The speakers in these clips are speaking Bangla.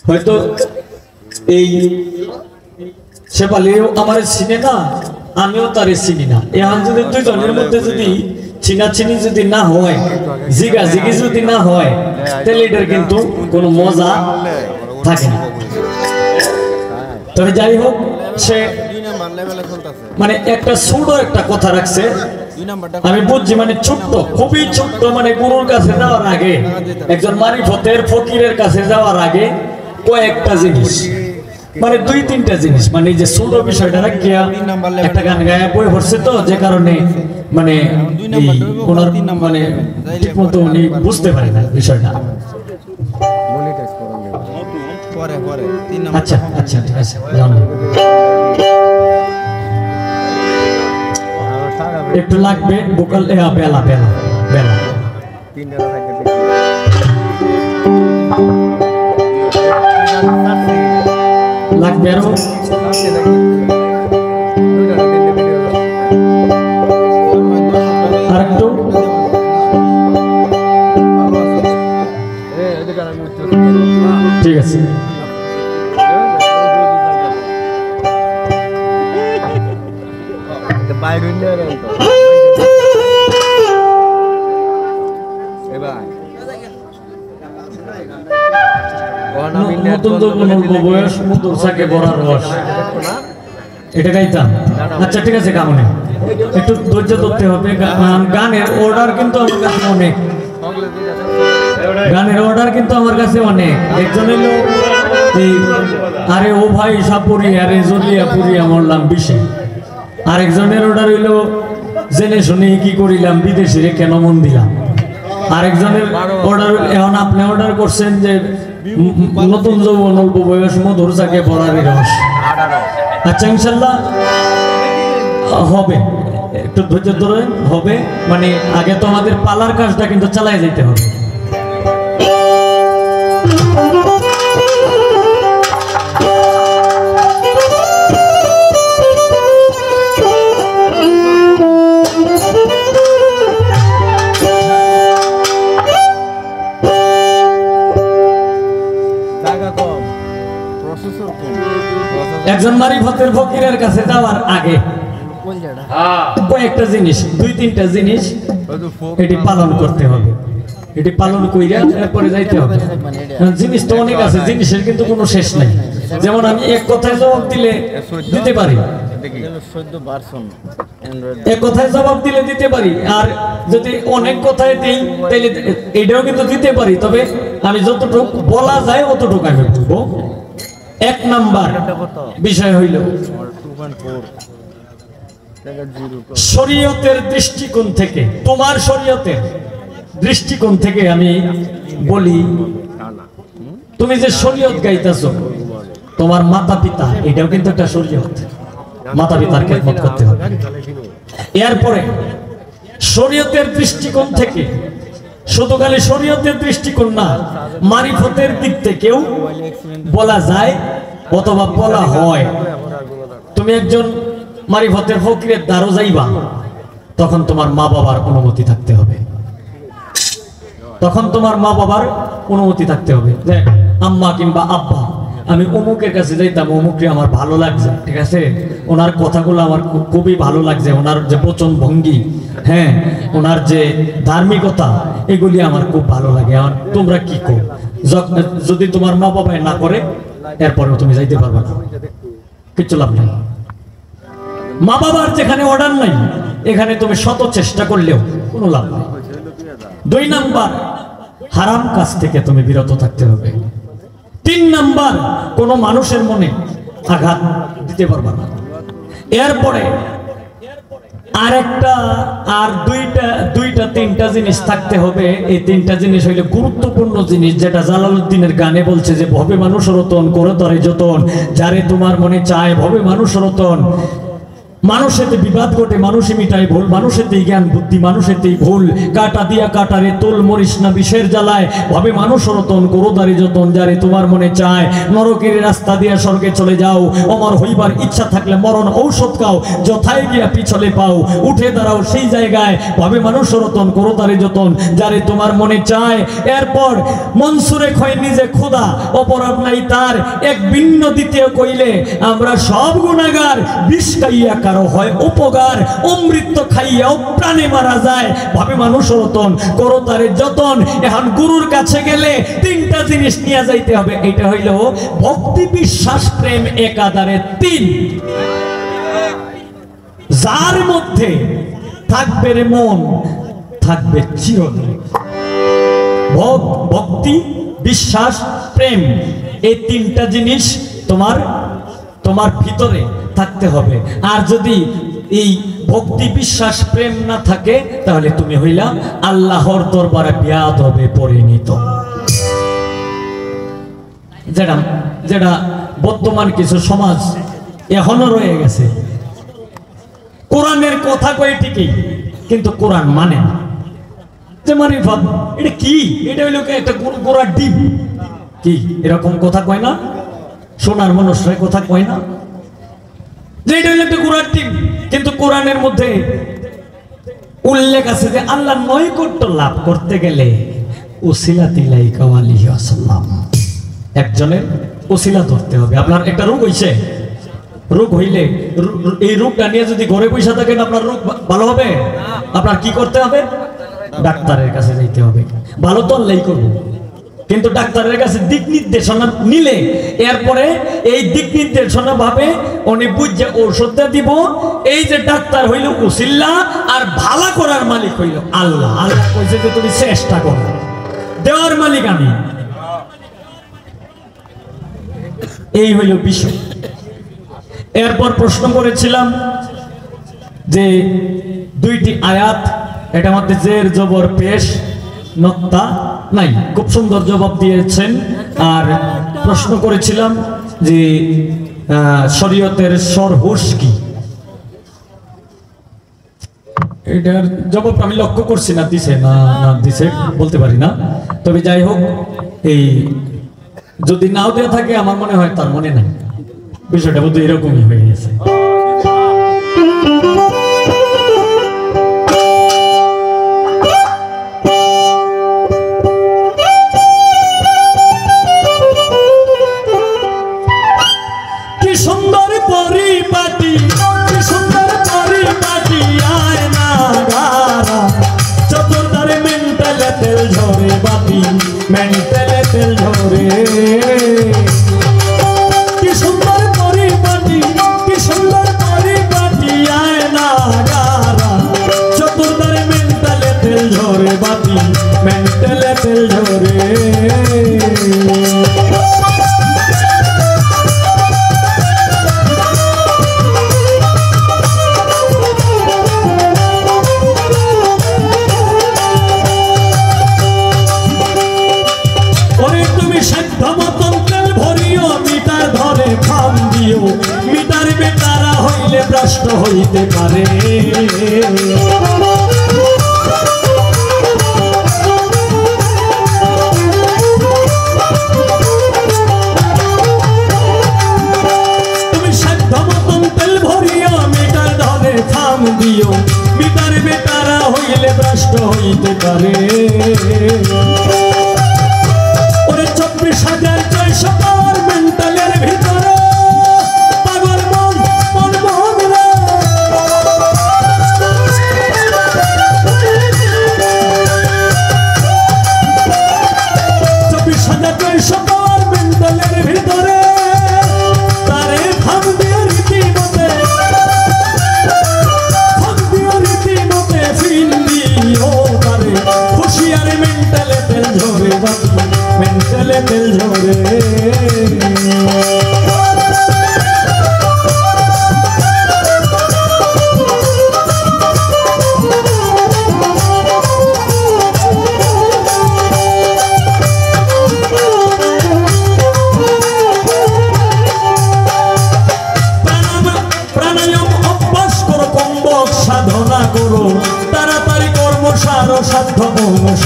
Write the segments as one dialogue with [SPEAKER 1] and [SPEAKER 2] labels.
[SPEAKER 1] হয়তো এই শেফালিও আমার চিনে না, আমিও তারে চিনি না। এখন যদি দুইজনের মধ্যে যদি চিনাচিনি যদি না হয়, জিগাজিগি যদি না হয়, তাহলে এটার কিন্তু কোনো মজা থাকে না। তবে যাই হোক, সে মানে একটা ছোট একটা কথা রাখছে, আমি বুঝছি, মানে ছোট্ট, খুবই ছোট্ট, মানে গুরুর কাছে যাওয়ার আগে, একজন মারিফতের ফকিরের কাছে যাওয়ার আগে কয়েকটা জিনিস, মানে দুই তিনটা জিনিস, মানে যে ছোট বিষয়টা রাখিয়া একটা গান গায়ে বই পড়ছে, তো যে কারণে মানে ওনার মানে ঠিক মতো উনি বুঝতে পারে না বিষয়টা। আচ্ছা আচ্ছা, ঠিক আছে, একটু লাগবে বোকাল, বেলা বেলা বেলা লাগবে আরো আরেকটু। ঠিক আছে, বয়স মধুর থাকে বড়ার রস, এটা গাইতাম। আচ্ছা ঠিক আছে, কামনে একটু ধৈর্য ধরতে হবে। গানের অর্ডার কিন্তু আমার কাছে অনেক, গানের অর্ডার কিন্তু আমার কাছে অনেক। একজন এলো আরে ও ভাই সাপুরি, আরে জলিয়া পুরিয়া মরলাম বিষে। আরেকজনের অর্ডার হইলো জেনে শুনে কি করিলাম, বিদেশিরে কেন মন দিলাম। আরেকজনের অর্ডার, এখন আপনি অর্ডার করছেন যে নতুন যৌবন অল্প বয়স মধুর থাকে পড়ারি রস। আচ্ছা ইনশাল্লাহ হবে, একটু ধৈর্য ধরে হবে। মানে আগে তো আমাদের পালার কাজটা কিন্তু চালাই যেতে হবে। একজন মারিফতের ফকিরের কাছে যাওয়ার আগে কয়েকটা জিনিস, দুই তিনটা জিনিস এটি পালন করতে হবে। এটি পালন কইরা এরপরে যাইতে হবে। জিনিস তো অনেক আছে, জিনিসের কিন্তু কোনো শেষ নাই। যেমন আমি এক কথায় জবাব দিলে দিতে পারি, এক কথায় জবাব দিলে দিতে পারি, আর যদি অনেক কথায় দিই তাহলে এটাও কিন্তু দিতে পারি। তবে আমি যতটুকু বলা যায় অতটুকু আমি বলবো। এক নাম্বার বিষয় হইল শরীয়তের দৃষ্টিকোণ থেকে, তোমার শরীয়তের দৃষ্টিকোণ থেকে আমি বলি, তুমি যে শরীয়ত গাইতেছো, তোমার মাতা পিতা, এটাও কিন্তু একটা শরীয়ত। মাতা পিতার খেদমত করতে হবে। এরপরে শরীয়তের দৃষ্টিকোণ থেকে, শুধু খালি শরীয়তের দৃষ্টিকোণ না, মারিফতের দিক থেকেও বলা যায় অথবা বলা হয়। তুমি একজন মারিফতের ফকিরের দ্বারও যাইবা, তখন তোমার মা বাবার অনুমতি থাকতে হবে। তখন তোমার মা বাবার অনুমতি থাকতে হবে যে আম্মা কিংবা আব্বা, আমি অমুকের কাছে যাইতাম, অমুককে আমার ভালো লাগছে, ঠিক আছে, ওনার কথাগুলো আমার খুবই ভালো লাগছে, ওনার যে বচন ভঙ্গি, হ্যাঁ, ওনার যে ধার্মিকতা, এগুলি আমার খুব ভালো লাগে। আর তোমরা কি কো? যদি তোমার মা বাবাই না করে, এরপরেও তুমি যাইতে পারবে না, কিচ্ছু লাভ নেই। মা বাবার যেখানে অর্ডার নাই, এখানে তুমি শত চেষ্টা করলেও কোনো লাভ নেই। দুই নাম্বার, হারাম কাজ থেকে তুমি বিরত থাকতে হবে। তিন নাম্বার, কোনো মানুষের মনে আঘাত দিতে পারবে না। এরপরে আরেকটা, আর দুইটা তিনটা জিনিস থাকতে হবে। এই তিনটা জিনিস হইলে গুরুত্বপূর্ণ জিনিস, যেটা জালালউদ্দিনের গানে বলছে যে ভবে মানুষ রতন করে তরে যতন, যারে তোমার মনে চায় ভবে মানুষ রতন, মানুষেতে বিবাদ ঘটে, মানুষই মিটায় ভুল, মানুষেতেই জ্ঞান বুদ্ধি, মানুষেতেই ভুল। কাটা দিয়া কাটারে তোল মরিস না বিষের জ্বালায়, ভাবে মানুষ রতন করোদারি যতন, যারে তোমার মনে চায়। নরকের রাস্তা দিয়া স্বর্গে চলে যাও, অমর হইবার ইচ্ছা থাকলে মরণ ঔষধ খাও, যথায় গিয়া পিছলে পাও, উঠে দাঁড়াও সেই জায়গায়, ভাবে মানুষ রতন করোদারি যতন, যারে তোমার মনে চায়। এরপর মনসুরে খয় নিজে খোদা, অপরাধ নাই তার এক ভিন্ন দ্বিতীয় কইলে, আমরা সব গুনাহগার, বিষ খাইয়া কারো হয় উপকার, অমৃত খাইয়াও প্রাণে মারা যায়, ভাবে মানুষ রতন করো তারে যতন। এখন গুরুর কাছে গেলে তিনটা জিনিস নিয়ে যাইতে হবে, এটা হইল ভক্তি বিশ্বাস প্রেম একাধারে তিন। যার মধ্যে থাকবে রে মন, থাকবে চিরদিন। ভক্তি বিশ্বাস প্রেম, এই তিনটা জিনিস তোমার ভিতরে থাকতে হবে। আর যদি এই ভক্তি বিশ্বাস প্রেম না থাকে, তাহলে তুমি হইলা আল্লাহর দরবারে বেয়াদবে পরিণত। যেটা বর্তমান কিছু সমাজ এখনো রয়ে গেছে, কোরআনের কথা কয় ঠিকই, কিন্তু কোরআন মানে না। যে মারিফাত এটা কি? এটা হইল একটা গোড়ার ডিম, কি এরকম কথা কয় না? সোনার মানুষরা কথা কয় না যে এটা হইল একটা গোড়ার ডিম, কিন্তু কোরআনের মধ্যে উল্লেখ আছে যে আল্লাহ নৈকট্য লাভ করতে গেলে উসিলাতিলাইকা আলাইহি ওয়াসাল্লাম, একজনের উসিলা ধরতে হবে। আপনার একটা রোগ হইছে, রোগ হইলে এই রোগটা নিয়ে যদি ঘরে বসে থাকেন, আপনার রোগ ভালো হবে? আপনার কি করতে হবে? ডাক্তারের কাছে যাইতে হবে। ভালো তো আল্লাহই করবো, কিন্তু ডাক্তারের কাছে দিক নির্দেশনা নিলে এরপরে এই দিক নির্দেশনা ভাবে উনি বুঝে ঔষধটা দিব। এই যে ডাক্তার হইল উসিল্লা, আর ভালো করার মালিক হইল আল্লাহ। আল্লাহ কইছে যে তুমি চেষ্টা করো, দেওয়ার মালিক আমি। এই হইল বিষয়। এরপর প্রশ্ন করেছিলাম যে দুইটি আয়াত, এটা মধ্যে জের জবর পেশ নক্তা নাই, খুব সুন্দর জবাব দিয়েছেন। আর প্রশ্ন করেছিলাম যে শরীয়তের সরহুশ কি, এটার জবাব আমি লক্ষ্য করছি না দিছে না দিছে বলতে পারি না। তবে যাই হোক, এই যদি নাও দেওয়া থাকে আমার মনে হয় তার মনে নাই, বিষয়টা বোধহয় এরকমই হয়ে গেছে।
[SPEAKER 2] মেন্টালে তেল ঝরে, কি সুন্দর পরিপাটি, কি সুন্দর পরিপাটি, আয় না গারা চতুর্দারে মেন্টালে তেল ঝরে বাতি, মেন্টালে তেল ঝরে। মিটার বেটারা হইলে ভ্রষ্ট হইতে পারে, তুমি সাধ্য মতন তেল ভরিও, মিটার ধরে থাম দিও, মিটার বেটারা হইলে ভ্রষ্ট হইতে পারে। ওরে 24,600 পাওয়ার মেন্টালের ভিতরে, পাগল মন মন মন রে, 24,600 পাওয়ার মেন্টালের ভিতরে, তারে ভাব দিও রীতিমতে, ভাব দিও রীতিমতে, ফিন দিও তারে হুঁশিয়ারে, মেন্টালে তেল ঝরে বাতি, মেন্টালে তেল ঝরে।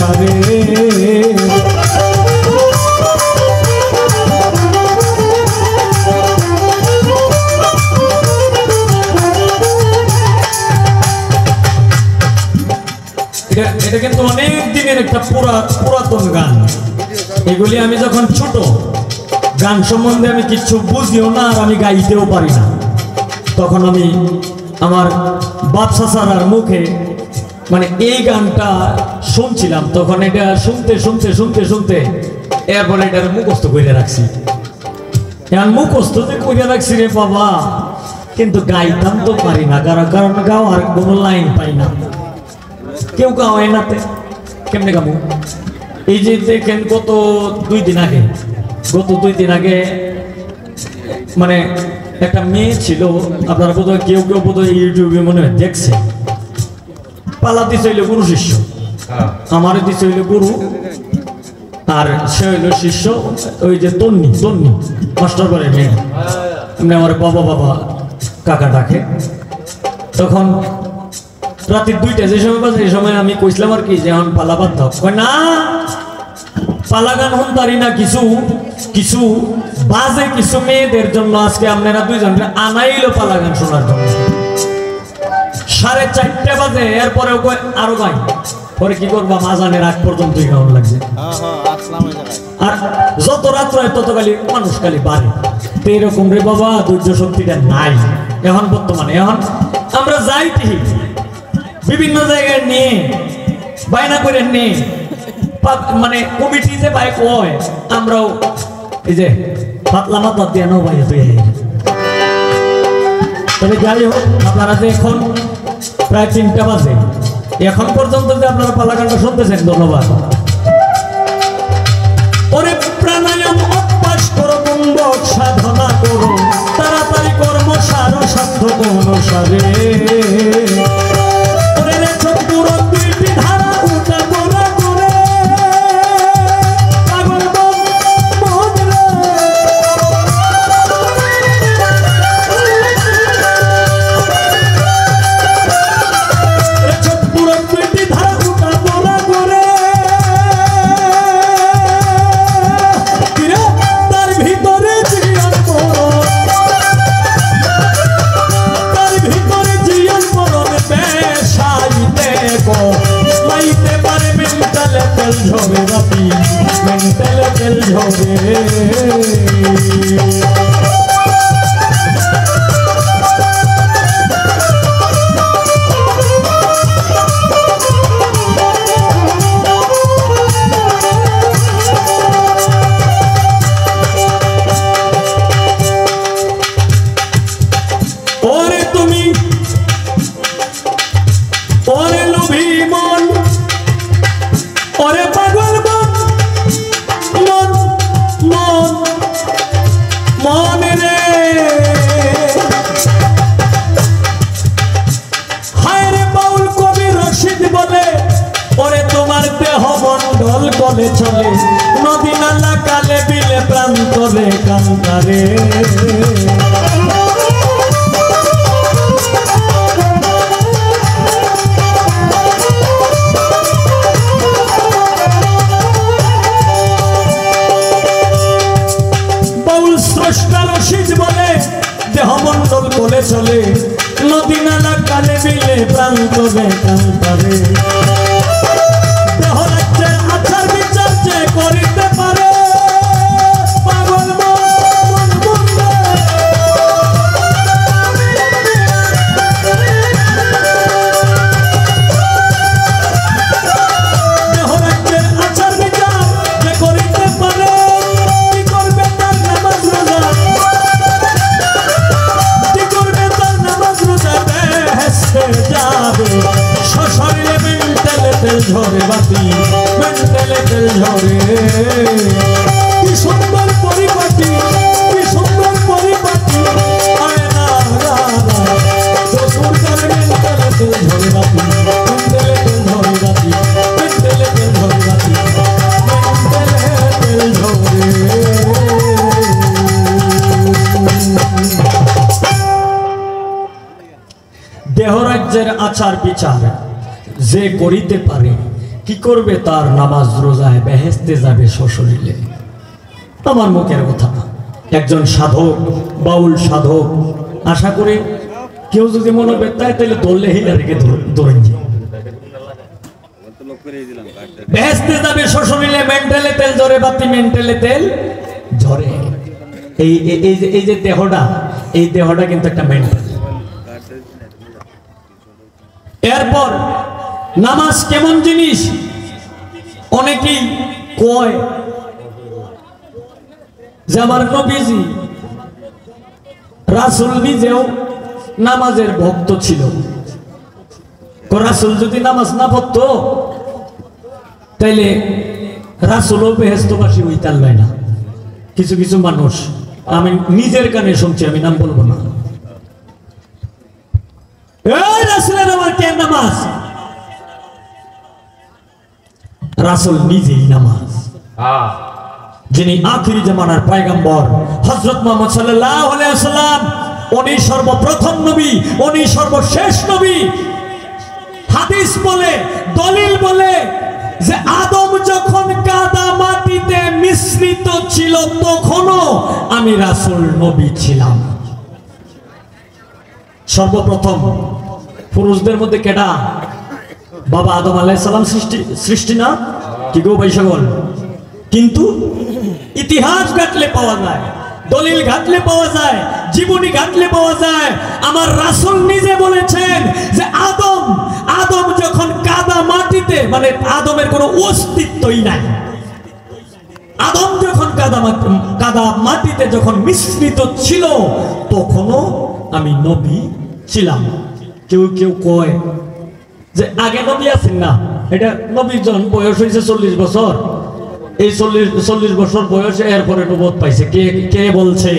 [SPEAKER 2] অনুসারে এটা কিন্তু অনেক দিনের একটা পুরাতন গান। এগুলি আমি যখন ছোট, গান সম্বন্ধে আমি কিচ্ছু বুঝিও না আর আমি গাইতেও পারি না, তখন আমি আমার বাপ চাচার মুখে মানে এই গানটা শুনছিলাম, তখন এটা শুনতে শুনতে শুনতে শুনতে এরপরে এটার মুখস্থ করে রাখছি। এখন মুখস্থ যে করে রাখছি রে বাবা, কিন্তু গাইতাম তো পারি না, কারণ গাওয়ার কোনো লাইন পাই না, কেউ গাওয়ায় নাতে কেমনে গাবো। এই যে দেখেন গত দুই দিন আগে মানে একটা মেয়ে ছিল, আপনারা বোধহয় কেউ বোধহয় ইউটিউবে মনে হয় দেখছে, পালা দিছে হইলো গুরু শিষ্য, আমার দিছে হইলো গুরু আর সে হইলো শিষ্য, ওই যে তন্নি মাস্টার করে মেয়ে, এমনি আমার বাবা কাকা ডাকে। তখন রাতে 2টা যে সময় বাজে, এই সময় আমি কইছিলাম আর কি যে এখন পালা বাদ দাও, কয় না পালা গান হন তারি না, কিছু বাজে কিছু মেয়েদের জন্য আজকে আপনারা দুইজন আনাইলো পালা গান শোনার জন্য। 4:30 বাজে, এরপরেও আরো গাই, পরে কি করবা মাজানের আগ পর্যন্ত গান লাগছে। আর যত রাত্র হয় তত মানুষ খালি বাড়ে, তো এরকম রে বাবা ধৈর্য শক্তিটা নাই এখন বর্তমানে। এখন আমরা যাই বিভিন্ন জায়গায় নিয়ে বায়না করে নিয়ে মানে কমিটি যে বাইক হয়, আমরাও এই যে পাতলা মাথা দিয়ে নো ভাই তুই। তবে যাই হোক, আপনারা যে এখন প্রায় 3টা বাজে, এখন পর্যন্ত যে আপনারা পালা গানটা শুনতেছেন, ধন্যবাদ। ওরে প্রাণায়াম অভ্যাস করো, কুম্ভক সাধনা করো, তাড়াতাড়ি কর্ম সার সাধ্য অনুসারে। চলে নদী নালা কালে বিলে প্রান্তরে কান্তারে। বাউল স্রষ্টা রশিদ বলে দেহমন্ডল বলে চলে নদী নালা কালে বিলে প্রান্তরে কান্তারে। করিতে পারে পাগল মন বন্ধে দেহরাজ্যের আচার বিচার যে করিতে পারে কি করবে তার নামাজ রোজা, কি করবে তার নামাজ রোজা বেহেশতে যাবে সশরীরে মেন্টালে তেল ঝরে বাতি মেন্টালে তেল ঝরে। কি সুন্দর পরিপাটি, কি সুন্দর পরিপাটি, আয় না শ্বশুর করে মেন্টালে তেল ঝরে বাতি মেন্টালে তেল ঝরে বাতি মেন্টালে তেল ঝরে বাতি মেন্টালে তেল ঝরে। দেহরাজ্যের আচার বিচার যে করিতে পারে
[SPEAKER 1] কি করবে তার নামাজ রোজায় বেহেশতে যাবে সশরীরে। আমার মুখের কথা না, একজন সাধক, বাউল সাধক। আশা করি কেউ যদি মনে বেতায় তাহলে ধরলে হিলারিকে ধরেন যে বেহেশতে যাবে সশরীরে, মেন্টালে তেল ঝরে বাতি, মেন্টালে তেল ঝরে। এই যে দেহটা, এই দেহটা কিন্তু একটা মেন্টাল। এরপর নামাজ কেমন জিনিস অনেকেই কয় যে আমার নবীজি রাসূল নিজেও নামাজের ভক্ত ছিল। রাসূল যদি নামাজ না পড়তো তাইলে রাসূলও বেহেশতবাসী হইতার লয় না। কিছু কিছু মানুষ, আমি নিজের কানে শুনছি, আমি নাম বলবো না, রাসূলের আমার কেন নামাজ? রাসূল নিজেই নামাজ। যিনি আখিরি জামানার পয়গম্বর হযরত মুহাম্মদ সাল্লাল্লাহু আলাইহি ওয়াসাল্লাম, উনি সর্বপ্রথম নবী, উনি সর্বশেষ নবী। হাদিস বলে, দলিল বলে যে আদম যখন কাদা মাটিতে মিশ্রিত ছিল তখনও আমি রাসূল নবী ছিলাম। সর্বপ্রথম পুরুষদের মধ্যে কেডা? বাবা আদম আলাইহিস সালাম সৃষ্টি না কি গো ভাই সকল? কিন্তু ইতিহাস ঘাটলে পাওয়া যায়, দলিল ঘাটলে পাওয়া যায়, জীবনী ঘাটলে পাওয়া যায়। আমার রাসূল নিজে বলেছেন যে আদম যখন কাদা মাটিতে, মানে আদমের কোনো অস্তিত্বই নাই, আদম যখন কাদা মাটিতে যখন মিশ্রিত ছিল তখনও আমি নবী ছিলাম। কেউ কেউ কয় যে আগে নবী আছেন না, এটা নবীর যখন বয়স হয়েছে 40 বছর, এই 40 বছর বয়সে এরপরে নবুয়ত পাইছে। কে বলছে?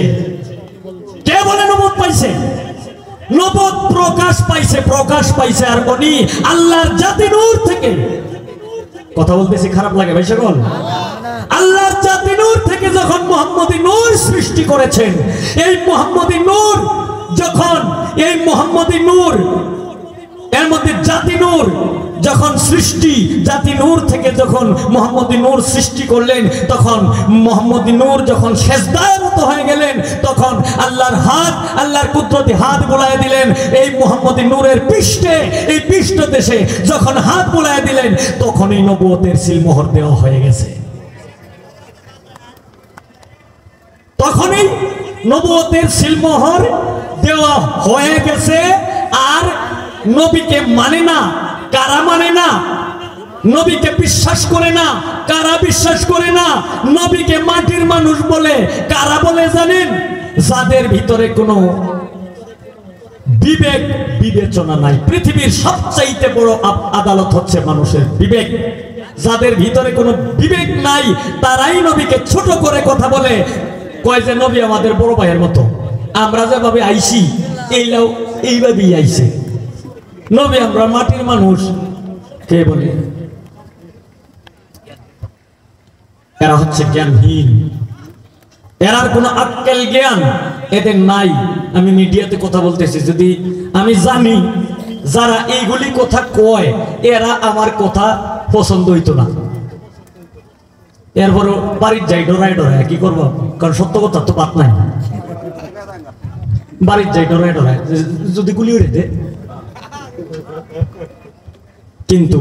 [SPEAKER 1] কে বলে নবুয়ত পাইছে? নবুয়ত প্রকাশ পাইছে আর উনি আল্লাহর জাতি নূর থেকে, কথা বলতেছি খারাপ লাগে ভাই সকল, আল্লাহর জাতি নূর থেকে যখন মুহাম্মদী নূর সৃষ্টি করেছেন, এই মুহাম্মদী নূর যখন, এই মুহাম্মদী নূর এর মধ্যে জাতি নূর যখন সৃষ্টি, জাতি নূর থেকে যখন মুহাম্মদী নূর সৃষ্টি করলেন, তখন মুহাম্মদী নূর যখন সেজদায় মতো হয়ে গেলেন, তখন আল্লাহর হাত, আল্লাহর কুদরতি হাত বুলায় দিলেন এই মুহাম্মদী নূরের পৃষ্ঠে, এই পৃষ্ঠ দেশে যখন হাত বুলায় দিলেন তখনই নবুয়তের সিলমোহর দেওয়া হয়ে গেছে। তখনই নবুয়তের সিলমোহর দেওয়া হয়ে গেছে। আর নবীকে মানে না কারা মানে না? নবীকে বিশ্বাস করে না কারা বিশ্বাস করে না? নবীকে মাটির মানুষ বলে কারা বলে জানেন? যাদের ভিতরে কোনো বিবেক বিবেচনা নাই। পৃথিবীর সবচাইতে বড় আদালত হচ্ছে মানুষের বিবেক। যাদের ভিতরে কোনো বিবেক নাই তারাই নবীকে ছোট করে কথা বলে, কয় যে নবী আমাদের বড় ভাইয়ের মতো, আমরা যেভাবে আইছি এইভাবেই আইছে। নবী আমরা মাটির মানুষ, কে বলে? এরা হচ্ছে জ্ঞানহীন, এরার কোনো আক্কেল জ্ঞান এদের নাই। আমি মিডিয়াতে কথা বলতেছি, যদি আমি জানি যারা এইগুলি কথা কয় এরা আমার কথা পছন্দ হইতো না, এরপর বাড়ির যাই ডরায় ডরায়, কি করবো? কারণ সত্য কথা তো বাদ নাই, বাড়ির যাই ডরায় ডরায় যদি গুলি উড়ে দে। কিন্তু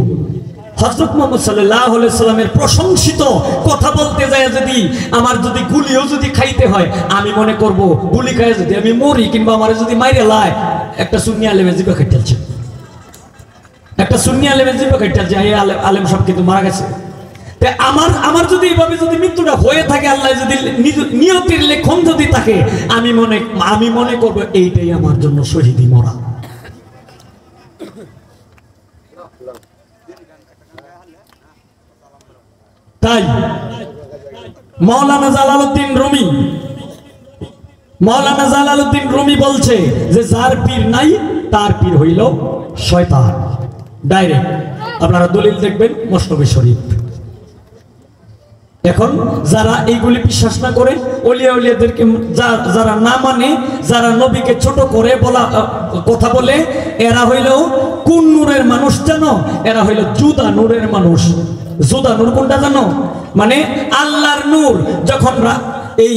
[SPEAKER 1] হযরত মুহাম্মদ সাল্লাল্লাহু আলাইহি সাল্লামের প্রশংসিত কথা বলতে যায় যদি আমার যদি গুলিও যদি খাইতে হয়, আমি মনে করব গুলি খায় যদি আমি মরি কিংবা আমার যদি মাইরে লাই, একটা সুন্নি আলেমের জিবা খাইতেছে, একটা সুন্নি আলেমের জিবা খাইতেছে, এই আলেম সব কিন্তু মারা গেছে। আমার যদি এইভাবে যদি মৃত্যুটা হয়ে থাকে, আল্লাহ যদি নিয়তির লেখন যদি থাকে, আমি মনে করব এইটাই আমার জন্য শহীদি মরা। তাই মাওলানা জালালউদ্দিন রুমি বলছে যে যার পীর নাই তার পীর হইল শয়তান। ডাইরেক্ট আপনারা দলিল দেখবেন মসনবী শরীফ। এখন যারা এইগুলি বিশ্বাস না করে, ওলিয়া উলিয়াদেরকে যারা না মানে, যারা নবীকে ছোট করে বলা কথা বলে, এরা হইল কোন নূরের মানুষ জানো? এরা হইল জুদা নূরের মানুষ। জুদা নূর কোনটা জানো? মানে আল্লাহর নূর যখন এই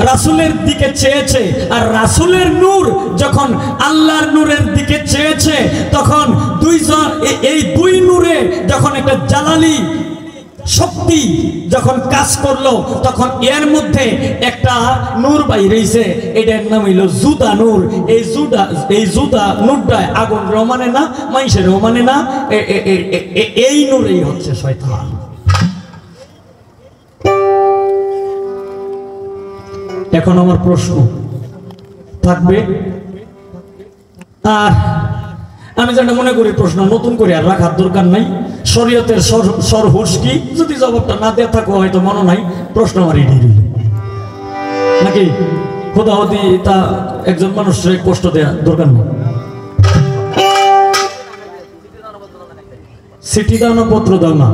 [SPEAKER 1] রাসূলের দিকে চেয়েছে, আর রাসূলের নূর যখন আল্লাহর নূরের দিকে চেয়েছে, তখন দুইজন এই দুই নূরে যখন একটা জালালি শক্তি যখন কাজ করলো, তখন এর মধ্যে একটা নূর বাইরেছে, এটার নাম হইল জুদা নূর। এই জুদা নূরটা আগুন মানে না, মানুষের মানে না, এই নূরেই হচ্ছে শয়তান। এখন আমার প্রশ্ন থাকবে, আর আমি যেটা মনে করি প্রশ্ন নতুন করে আর রাখার দরকার নাই। শরীয়তের সরহুস কি, যদি জবাবটা না দেওয়া থাকো হয়তো মনে নাই, প্রশ্ন আমার এটি নাকি খোদাহদি তা একজন মানুষের কষ্ট দেওয়া দরকার নেই। চিঠি দাও না পত্র দাও না,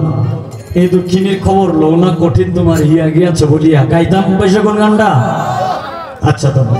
[SPEAKER 1] এই দক্ষিণের খবর লো না কঠিন তোমার হিয়া গিয়াছ বলিয়া, গাইতাম পয়সা কোন গানটা? আচ্ছা তোমার